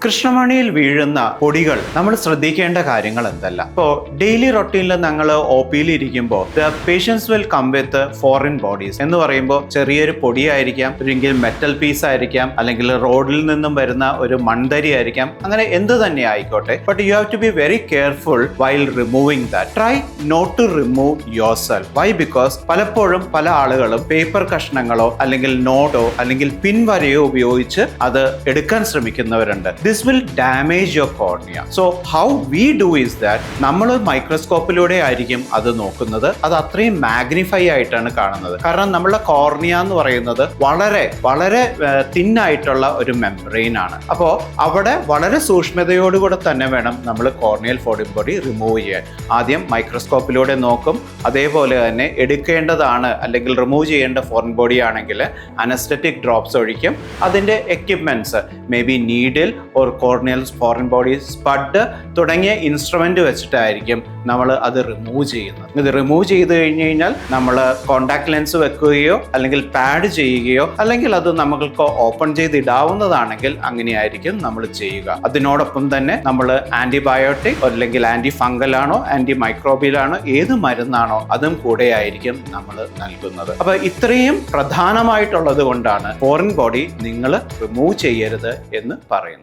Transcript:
കൃഷ്ണമണിയിൽ വീഴുന്ന പൊടികൾ നമ്മൾ ശ്രദ്ധിക്കേണ്ട കാര്യങ്ങൾ എന്തെല്ലാം? ഇപ്പോൾ ഡെയിലി റൊട്ടീനിൽ ഞങ്ങൾ ഒ പിയിൽ ഇരിക്കുമ്പോൾ the patients will come with foreign bodies എന്ന് പറയുമ്പോൾ ചെറിയൊരു പൊടിയായിരിക്കാം, ഒരിക്കൽ മെറ്റൽ പീസ് ആയിരിക്കാം, അല്ലെങ്കിൽ റോഡിൽ നിന്നും വരുന്ന ഒരു മൺതരി ആയിരിക്കാം, അങ്ങനെ എന്ത് തന്നെ ആയിക്കോട്ടെ. But you have to be very careful while removing that. Try not to remove yourself. Why? Because പലപ്പോഴും പല ആളുകളും പേപ്പർ കഷ്ണങ്ങളോ അല്ലെങ്കിൽ നോട്ടോ അല്ലെങ്കിൽ പിൻവരയോ ഉപയോഗിച്ച് അത് എടുക്കാൻ ശ്രമിക്കുന്നവരുണ്ട്. This will damage your cornea. So how we do is that നമ്മൾ മൈക്രോസ്കോപ്പിലൂടെ ആയിരിക്കും അത് നോക്കുന്നത്. അത് അത്രയും മാഗ്നിഫൈ ആയിട്ടാണ് കാണുന്നത്. കാരണം നമ്മളുടെ കോർണിയ എന്ന് പറയുന്നത് വളരെ വളരെ തിന്നായിട്ടുള്ള ഒരു മെംബ്രെയിൻ ആണ്. അപ്പോൾ അവിടെ വളരെ സൂക്ഷ്മതയോടുകൂടെ തന്നെ വേണം നമ്മൾ കോർണിയൽ ഫോറിൻ ബോഡി റിമൂവ് ചെയ്യാൻ. ആദ്യം മൈക്രോസ്കോപ്പിലൂടെ നോക്കും. അതേപോലെ തന്നെ എടുക്കേണ്ടതാണ് അല്ലെങ്കിൽ റിമൂവ് ചെയ്യേണ്ട ഫോറിൻ ബോഡി ആണെങ്കിൽ അനസ്തെറ്റിക് ഡ്രോപ്സ് ഒഴിക്കും. അതിൻ്റെ equipments may be needle or corneal foreign body spud തുടങ്ങിയ ഇൻസ്ട്രുമെന്റ് വെച്ചിട്ടായിരിക്കും നമ്മൾ അത് റിമൂവ് ചെയ്യുന്നത്. ഇത് റിമൂവ് ചെയ്ത് കഴിഞ്ഞ് കഴിഞ്ഞാൽ നമ്മൾ കോണ്ടാക്ട് ലെൻസ് വെക്കുകയോ അല്ലെങ്കിൽ പാഡ് ചെയ്യുകയോ അല്ലെങ്കിൽ അത് നമ്മൾക്ക് ഓപ്പൺ ചെയ്ത് ഇടാവുന്നതാണെങ്കിൽ അങ്ങനെയായിരിക്കും നമ്മൾ ചെയ്യുക. അതിനോടൊപ്പം തന്നെ നമ്മൾ ആന്റിബയോട്ടിക് അല്ലെങ്കിൽ ആന്റി ഫംഗൽ ആണോ ആന്റി മൈക്രോബിയൽ ആണോ ഏത് മരുന്നാണോ അതും കൂടെ ആയിരിക്കും നമ്മൾ നൽകുന്നത്. അപ്പൊ ഇത്രയും പ്രധാനമായിട്ടുള്ളത് കൊണ്ടാണ് ഫോറിൻ ബോഡി നിങ്ങൾ റിമൂവ് ചെയ്യരുത് എന്ന് പറയുന്നത്.